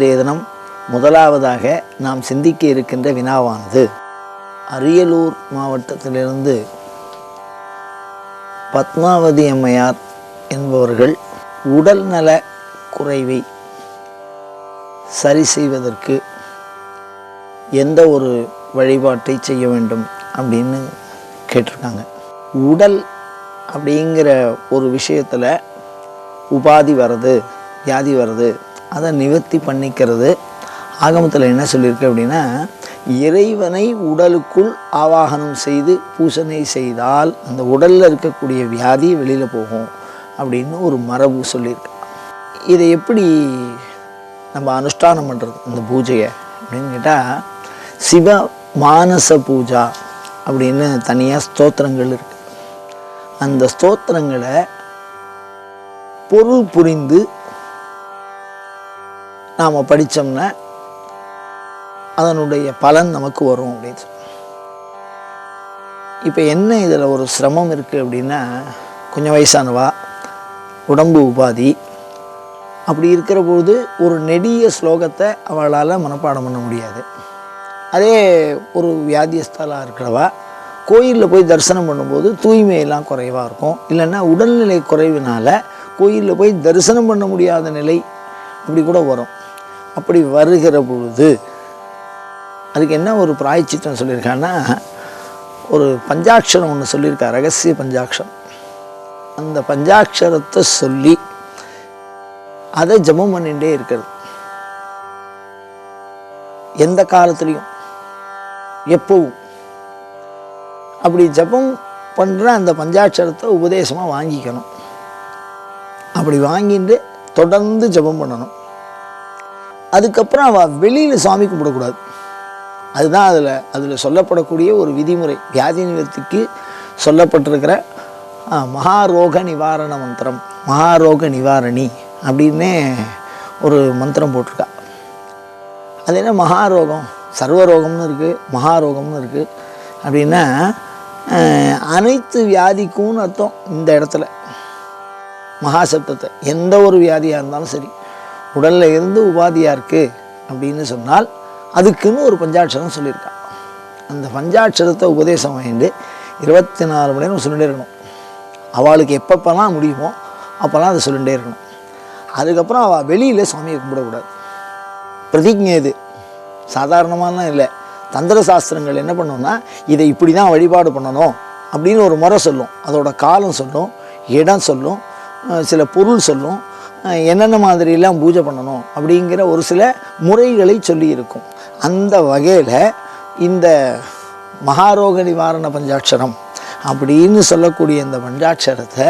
இன்றைய தினம் முதலாவதாக நாம் சிந்திக்க இருக்கின்ற வினாவானது, அரியலூர் மாவட்டத்திலிருந்து பத்மாவதி அம்மையார் என்பவர்கள் உடல்நல குறைவை சரி செய்வதற்கு எந்த ஒரு வழிபாட்டை செய்ய வேண்டும் அப்படின்னு கேட்டிருக்காங்க. உடல் அப்படிங்கிற ஒரு விஷயத்தில் உபாதி வர்றது, வியாதி வர்றது, அதை நிவர்த்தி பண்ணிக்கிறது ஆகமத்தில் என்ன சொல்லியிருக்கு அப்படின்னா, இறைவனை உடலுக்குள் ஆவாகனம் செய்து பூசனை செய்தால் அந்த உடலில் இருக்கக்கூடிய வியாதி வெளியில் போகும் அப்படின்னு ஒரு மரபு சொல்லியிருக்கு. இதை எப்படி நம்ம அனுஷ்டானம் பண்ணுறது இந்த பூஜையை அப்படின்னு கேட்டால், சிவ மானச பூஜா அப்படின்னு தனியாக ஸ்தோத்திரங்கள் இருக்குது. அந்த ஸ்தோத்திரங்களை பொருள் புரிந்து நாம் படித்தோம்னா அதனுடைய பலன் நமக்கு வரும் அப்படின்னு சொல்லி. இப்போ என்ன இதில் ஒரு சிரமம் இருக்குது அப்படின்னா, கொஞ்சம் வயசானவா, உடம்பு உபாதி, அப்படி இருக்கிற பொழுது ஒரு நெடிய ஸ்லோகத்தை அவளால் மனப்பாடம் பண்ண முடியாது. அதே ஒரு வியாதியஸ்தலாக இருக்கிறவா கோயிலில் போய் தரிசனம் பண்ணும்போது தூய்மையெல்லாம் குறைவாக இருக்கும். இல்லைன்னா உடல்நிலை குறைவினால் கோயிலில் போய் தரிசனம் பண்ண முடியாத நிலை அப்படி கூட வரும். அப்படி வருகிற பொழுது அதுக்கு என்ன ஒரு பிராயச்சித்தம் சொல்லியிருக்கான்னா, ஒரு பஞ்சாட்சரம் ஒன்று சொல்லியிருக்கா, ரகசிய பஞ்சாட்சரம். அந்த பஞ்சாட்சரத்தை சொல்லி அதை ஜபம் பண்ணிகிட்டே இருக்கிறது. எந்த காலத்துலேயும் எப்பவும் அப்படி ஜபம் பண்ணுற அந்த பஞ்சாட்சரத்தை உபதேசமாக வாங்கிக்கணும். அப்படி வாங்கிட்டு தொடர்ந்து ஜபம் பண்ணணும். அதுக்கப்புறம் அவள் வெளியில் சாமி கும்பிடக்கூடாது. அதுதான் அதில் சொல்லப்படக்கூடிய ஒரு விதிமுறை. வியாதி நிவர்த்திக்கு சொல்லப்பட்டிருக்கிற மகாரோக நிவாரண மந்திரம், மகாரோக நிவாரணி அப்படின்னே ஒரு மந்திரம் போட்டிருக்கா. அது என்ன மகாரோகம், சர்வரோகம்னு இருக்குது, மகாரோகம்னு இருக்குது. அப்படின்னா அனைத்து வியாதிக்கும்னு அர்த்தம். இந்த இடத்துல மகாசப்தத்தை எந்த ஒரு வியாதியாக இருந்தாலும் சரி, உடலில் இருந்து உபாதியாக இருக்குது அப்படின்னு சொன்னால் அதுக்குன்னு ஒரு பஞ்சாட்சரம் சொல்லியிருக்கா. அந்த பஞ்சாட்சரத்தை உபதேசம் வாங்கிட்டு 24 மணி நேரம் சொல்லிகிட்டே இருக்கணும். அவளுக்கு எப்பப்பெல்லாம் முடியுமோ அப்போல்லாம் அதை சொல்லிகிட்டே இருக்கணும். அதுக்கப்புறம் அவள் வெளியில் சாமியை கும்பிடக்கூடாது. பிரதிஜை இது சாதாரணமாலாம் இல்லை. தந்திர சாஸ்திரங்கள் என்ன பண்ணோம்னா, இதை இப்படி தான் வழிபாடு பண்ணணும் அப்படின்னு ஒரு முறை சொல்லும். அதோட காலம் சொல்லும், இடம் சொல்லும், சில பொருள் சொல்லும், என்னென்ன மாதிரிலாம் பூஜை பண்ணணும் அப்படிங்கிற ஒரு சில முறைகளை சொல்லி இருக்கும். அந்த வகையில் இந்த மகாரோக நிவாரண பஞ்சாட்சரம் அப்படின்னு சொல்லக்கூடிய இந்த பஞ்சாட்சரத்தை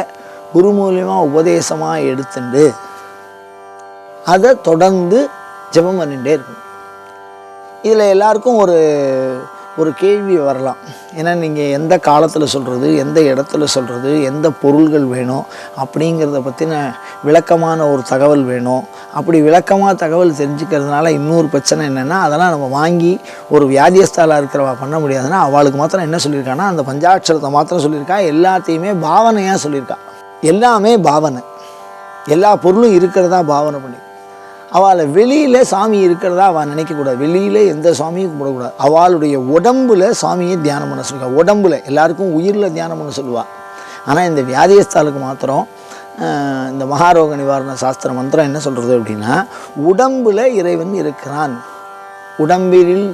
குரு மூலியமாக உபதேசமாக எடுத்துட்டு அதை தொடர்ந்து ஜெபம் பண்ணிகிட்டே இருக்கணும். இதில் எல்லாருக்கும் ஒரு கேள்வி வரலாம். ஏன்னா நீங்கள் எந்த காலத்தில் சொல்கிறது, எந்த இடத்துல சொல்கிறது, எந்த பொருள்கள் வேணும் அப்படிங்கிறத பற்றின விளக்கமான ஒரு தகவல் வேணும். அப்படி விளக்கமாக தகவல் தெரிஞ்சுக்கிறதுனால இன்னொரு பிரச்சனை என்னென்னா, அதெல்லாம் நம்ம வாங்கி ஒரு வியாதியஸ்தாலாக இருக்கிறவா பண்ண முடியாதுன்னா, அவளுக்கு மாத்திரம் என்ன சொல்லியிருக்கான்னா, அந்த பஞ்சாட்சரத்தை மாத்திரம் சொல்லியிருக்கா. எல்லாத்தையுமே பாவனையாக சொல்லியிருக்கா. எல்லாமே பாவனை, எல்லா பொருளும் இருக்கிறதா பாவனை பண்ணி. அவளை வெளியில் சாமி இருக்கிறதா அவள் நினைக்கக்கூடாது. வெளியில் எந்த சாமியும் கும்பிடக்கூடாது. அவளுடைய உடம்புல சாமியை தியானம் பண்ண சொல்லுவாள். உடம்புல, எல்லாருக்கும் உயிரில் தியானம் பண்ண சொல்லுவாள். ஆனால் இந்த வியாதியஸ்தாலுக்கு மாத்திரம் இந்த மகாரோக நிவாரண சாஸ்திர மந்திரம் என்ன சொல்கிறது அப்படின்னா, உடம்புல இறைவன் இருக்கிறான், உடம்பில்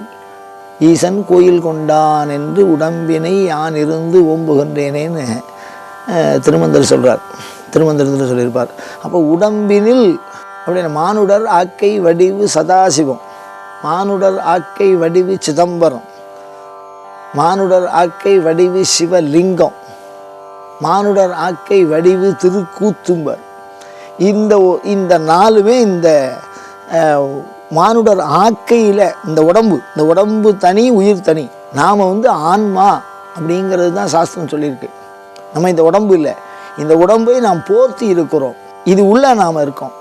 ஈசன் கோயில் கொண்டான் என்று உடம்பினை யான் இருந்து ஓம்புகின்றேனேன்னு திருமந்தர் சொல்கிறார். திருமந்திரத்தில் சொல்லியிருப்பார். அப்போ உடம்பினில் அப்படின்னா மானுடர் ஆக்கை வடிவு சதாசிவம், மானுடர் ஆக்கை வடிவு சிதம்பரம், மானுடர் ஆக்கை வடிவு சிவலிங்கம், மானுடர் ஆக்கை வடிவு திருக்கூத்தும்பர். இந்த நாலுமே இந்த மானுடர் ஆக்கையில் இந்த உடம்பு தனி, உயிர் தனி. நாம் ஆன்மா அப்படிங்கிறது தான் சாஸ்திரம் சொல்லியிருக்கு. நம்ம இந்த உடம்பு இல்லை, இந்த உடம்பை நாம் போர்த்தி இருக்கிறோம், இது உள்ள நாம் இருக்கோம்.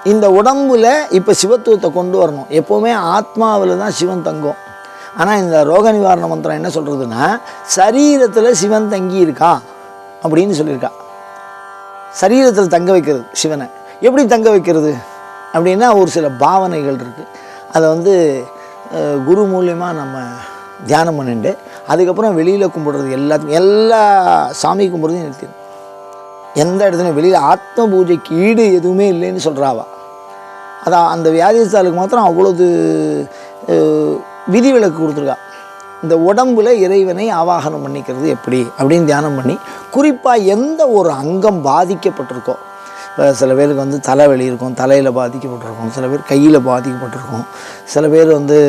இந்த உடம்புல இப்போ சிவத்துவத்தை கொண்டு வரணும். எப்போவுமே ஆத்மாவில் தான் சிவன் தங்கும். ஆனால் இந்த ரோக நிவாரண மந்திரம் என்ன சொல்கிறதுன்னா, சரீரத்தில் சிவன் தங்கி இருக்கா அப்படின்னு சொல்லியிருக்கா. சரீரத்தில் தங்க வைக்கிறது சிவனை. எப்படி தங்க வைக்கிறது? அப்படின்னா ஒரு சில பாவனைகள் இருக்குது. அதை வந்து குரு மூலியமாக நம்ம தியானம் பண்ணிட்டு அதுக்கப்புறம் வெளியில் கும்பிடுறது எல்லா சாமி கும்பிட்றதையும் நிறுத்திடும். எந்த இடத்துலையும் வெளியில் ஆத்ம பூஜைக்கு ஈடு எதுவுமே இல்லைன்னு சொல்கிறாவா. அதான் அந்த வியாதிஸ்தாலுக்கு மாத்திரம் அவ்வளோது விதிவிலக்கு கொடுத்துருக்கா. இந்த உடம்புல இறைவனை ஆவாகனம் பண்ணிக்கிறது எப்படி அப்படின்னு தியானம் பண்ணி, குறிப்பாக எந்த ஒரு அங்கம் பாதிக்கப்பட்டிருக்கோ, இப்போ சில பேருக்கு வந்து தலைவலி இருக்கும், தலையில் பாதிக்கப்பட்டிருக்கும், சில பேர் கையில் பாதிக்கப்பட்டிருக்கும், சில பேர் வந்து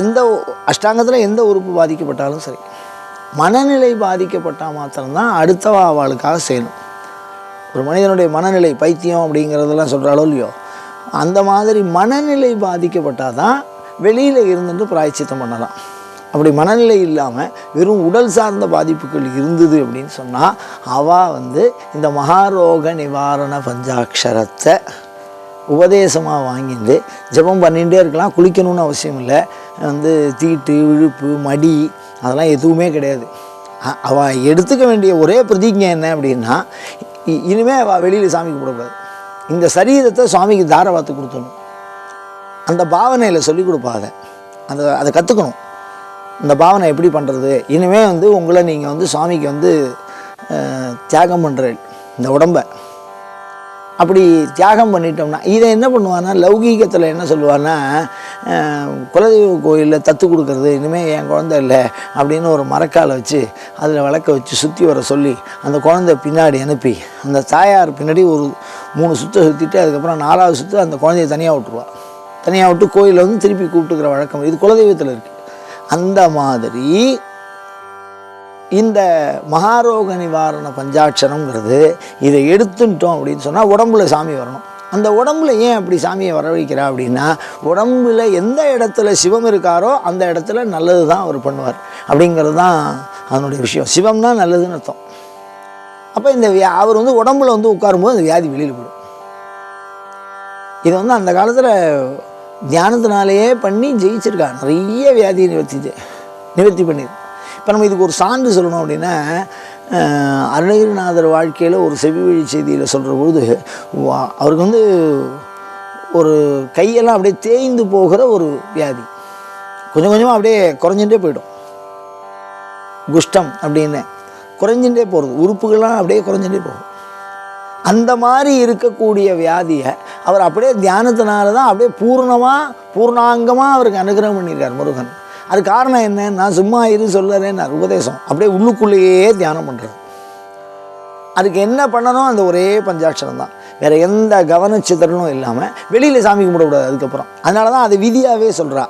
எந்த அஷ்டாங்கத்தில் எந்த உறுப்பு பாதிக்கப்பட்டாலும் சரி, மனநிலை பாதிக்கப்பட்டால் மாத்திரம்தான் அடுத்த அவளுக்காக செய்யணும். ஒரு மனிதனுடைய மனநிலை பைத்தியம் அப்படிங்கிறதெல்லாம் சொல்கிறாலோ இல்லையோ, அந்த மாதிரி மனநிலை பாதிக்கப்பட்டால் தான் வெளியில் இருந்துட்டு பிராயச்சித்தம் பண்ணலாம். அப்படி மனநிலை இல்லாமல் வெறும் உடல் சார்ந்த பாதிப்புகள் இருந்தது அப்படின்னு சொன்னால் அவள் வந்து இந்த மகாரோக நிவாரண பஞ்சாட்சரத்தை உபதேசமாக வாங்கிட்டு ஜபம் பண்ணிகிட்டே இருக்கலாம். குளிக்கணும்னு அவசியம் இல்லை. வந்து தீட்டு விழுப்பு மடி அதெல்லாம் எதுவுமே கிடையாது. அவள் எடுத்துக்க வேண்டிய ஒரே பிரதிஜை என்ன அப்படின்னா, இனிமேல் அவள் வெளியில் சாமி கும்பிடக்கூடாது. இந்த சரீரத்தை சுவாமிக்கு தாரவாத்து கொடுத்துடணும். அந்த பாவனையில் சொல்லிக் கொடுப்பாங்க. அதை கற்றுக்கணும். இந்த பாவனை எப்படி பண்ணுறது, இனிமேல் வந்து உங்களை நீங்கள் வந்து சுவாமிக்கு வந்து தியாகம் பண்ணுற இந்த உடம்பை அப்படி தியாகம் பண்ணிட்டோம்னா, இதை என்ன பண்ணுவான்னா, லௌகீகத்தில் என்ன சொல்லுவான்னா, குலதெய்வ கோயிலில் தத்து கொடுக்கறது, இனிமேல் என் குழந்தை இல்லை அப்படின்னு ஒரு மரக்காலை வச்சு அதில் விளக்க வச்சு சுற்றி வர சொல்லி அந்த குழந்தை பின்னாடி அனுப்பி அந்த தாயார் பின்னாடி ஒரு 3 சுற்றை சுற்றிட்டு அதுக்கப்புறம் 4வது சுற்று அந்த குழந்தைய தனியாக விட்டுருவாள். தனியாக விட்டு கோயிலில் வந்து திருப்பி கூப்பிட்டுக்கிற வழக்கம் இது குலதெய்வத்தில் இருக்குது. அந்த மாதிரி இந்த மகாரோக நிவாரண பஞ்சாட்சரங்கிறது இதை எடுத்துட்டோம் அப்படின்னு சொன்னால் உடம்புல சாமி வரணும். அந்த உடம்புல ஏன் அப்படி சாமியை வரவழைக்கிறா அப்படின்னா, உடம்புல எந்த இடத்துல சிவம் இருக்காரோ அந்த இடத்துல நல்லது தான் அவர் பண்ணுவார் அப்படிங்கிறது தான் அதனுடைய விஷயம். சிவம்னா நல்லதுன்னு அர்த்தம். அப்போ இந்த அவர் வந்து உடம்புல வந்து உட்காரும்போது அந்த வியாதி வெளியில் போடும். இதை வந்து அந்த காலத்தில் தியானத்தினாலேயே பண்ணி ஜெயிச்சிருக்கா. நிறைய வியாதியை நிவர்த்தி பண்ணிடு. இப்போ நம்ம இதுக்கு ஒரு சான்று சொல்லணும் அப்படின்னா, அருணகிரிநாதர் வாழ்க்கையில் ஒரு செவிவழி செய்தியில் சொல்கிற பொழுது அவருக்கு வந்து ஒரு கையெல்லாம் அப்படியே தேய்ந்து போகிற ஒரு வியாதி கொஞ்சம் கொஞ்சமாக அப்படியே குறைஞ்சிட்டே போயிடும். குஷ்டம் அப்படின்னு குறைஞ்சிட்டே போகிறது, உறுப்புகள்லாம் அப்படியே குறைஞ்சிட்டே போகும். அந்த மாதிரி இருக்கக்கூடிய வியாதியை அவர் அப்படியே தியானத்தினால தான் அப்படியே பூர்ணாங்கமாக அவருக்கு அனுகிரகம் பண்ணியிருக்கார் முருகன். அது காரணம் என்ன, நான் சும்மா இரு சொல்லறேன் உபதேசம், அப்படியே உள்ளுக்குள்ளேயே தியானம் பண்ணுறது. அதுக்கு என்ன பண்ணணும், அந்த ஒரே பஞ்சாட்சரம் தான், வேறு எந்த கவனச்சிதறலும் இல்லாமல் வெளியில் சாமி கும்பிடக்கூடாது. அதுக்கப்புறம் அதனால தான் அது விதியாகவே சொல்கிறா,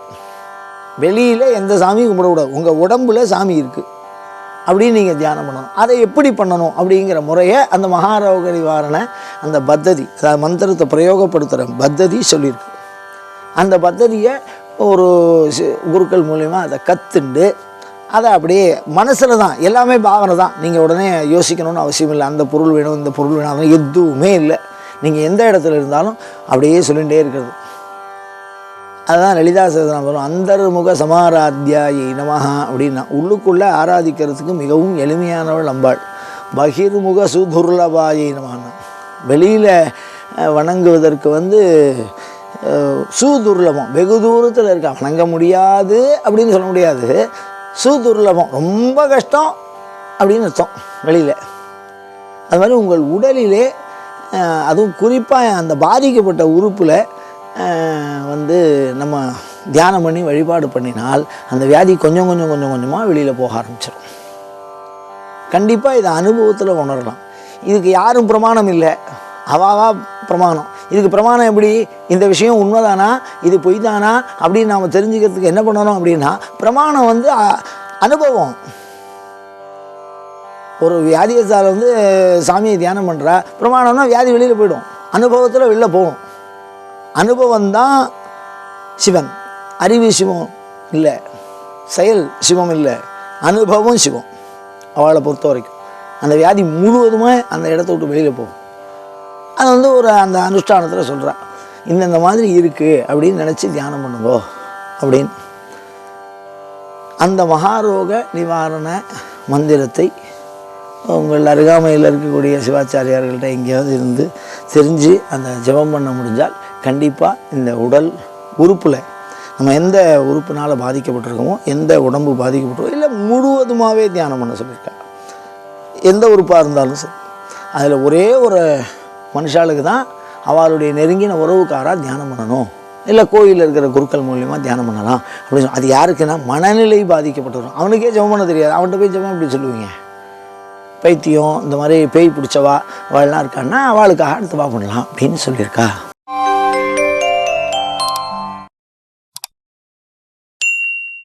வெளியில் எந்த சாமியும் கும்பிடக்கூடாது, உங்கள் உடம்புல சாமி இருக்குது அப்படின்னு நீங்கள் தியானம் பண்ணணும். அதை எப்படி பண்ணணும் அப்படிங்கிற முறையை அந்த மகாரோக நிவாரண அந்த பத்ததி, அதாவது மந்திரத்தை பிரயோகப்படுத்துகிற பத்ததி சொல்லியிருக்கு. அந்த பத்ததியை ஒரு குருக்கள் மூலிமா அதை கற்றுண்டு அதை அப்படியே மனசில் தான், எல்லாமே பாவனை தான். நீங்கள் உடனே யோசிக்கணும்னு அவசியம் இல்லை, அந்த பொருள் வேணும் இந்த பொருள் வேணும் அதெல்லாம் எதுவுமே இல்லை. நீங்கள் எந்த இடத்துல இருந்தாலும் அப்படியே சொல்லிகிட்டே இருக்கிறது. அதுதான் லலிதா சகஸ்ரநாமம் வரும், அந்தர்முக சமாராத்யாயை நமஹா அப்படின்னா. உள்ளுக்குள்ளே ஆராதிக்கிறதுக்கு மிகவும் எளிமையானவள் அம்பாள். பகிர்முக சுதுர்லபாயை நமஹா, வெளியில் வணங்குவதற்கு வந்து சுதுர்லபம், வெகு தூரத்தில் இருக்கா, வணங்க முடியாது அப்படின்னு சொல்ல முடியாது. சுதுர்லபம் ரொம்ப கஷ்டம் அப்படின்னு அர்த்தம் வெளியில். அது மாதிரி உங்கள் உடலிலே அதுவும் குறிப்பாக அந்த பாதிக்கப்பட்ட உறுப்பில் வந்து நம்ம தியானம் பண்ணி வழிபாடு பண்ணினால் அந்த வியாதி கொஞ்சம் கொஞ்சமாக வெளியில் போக ஆரம்பிச்சிடும். கண்டிப்பாக இதை அனுபவத்தில் உணரலாம். இதுக்கு யாரும் பிரமாணம் இல்லை, அவாவா பிரமாணம். இதுக்கு பிரமாணம் எப்படி, இந்த விஷயம் உண்மைதானா இது பொய் தானா அப்படின்னு நாம் தெரிஞ்சுக்கிறதுக்கு என்ன பண்ணணும் அப்படின்னா, பிரமாணம் வந்து அனுபவம். ஒரு வியாதியத்தால் வந்து சாமியை தியானம் பண்ணுறா, பிரமாணம்னா வியாதி வெளியில் போயிடும், அனுபவத்தில் வெளில போகும். அனுபவம்தான் சிவன், அறிவு சிவம் இல்லை, செயல் சிவம் இல்லை, அனுபவம் சிவம். அவளை பொறுத்த வரைக்கும் அந்த வியாதி முழுவதுமாக அந்த இடத்த விட்டு வெளியில் போகும். அது வந்து ஒரு அந்த அனுஷ்டானத்தில் சொல்கிறான், இந்த மாதிரி இருக்குது அப்படின்னு நினச்சி தியானம் பண்ணுங்கோ அப்படின்னு. அந்த மகாரோக நிவாரண மந்திரத்தை உங்கள் அருகாமையில் இருக்கக்கூடிய சிவாச்சாரியார்கள்ட்ட எங்கேயாவது இருந்து தெரிஞ்சு அந்த ஜெபம் பண்ண முடிஞ்சால் கண்டிப்பாக இந்த உடல் உறுப்பில் நம்ம எந்த உறுப்பினால் பாதிக்கப்பட்டிருக்கோமோ, எந்த உடம்பு பாதிக்கப்பட்டிருக்கோ, இல்லை முழுவதுமாகவே தியானம் பண்ண சொல்லியிருக்காங்க. எந்த உறுப்பாக இருந்தாலும் சரி, அதில் ஒரே ஒரு மனுஷாளுக்கு தான் அவளுடைய நெருங்கின உறவுக்காராக தியானம் பண்ணணும், இல்லை கோயிலில் இருக்கிற குருக்கள் மூலியமாக தியானம் பண்ணலாம் அப்படின்னு சொல்லி. அது யாருக்குன்னா மனநிலை பாதிக்கப்பட்டவரும். அவனுக்கே ஜெபம் பண்ண தெரியாது, அவன்கிட்ட போய் ஜெபம் எப்படி சொல்லுவீங்க? பைத்தியம் இந்த மாதிரி பேய் பிடிச்சவா அவள்லாம் இருக்கான்னா அவளுக்காக அடுத்தவா பண்ணலாம் அப்படின்னு சொல்லியிருக்கா.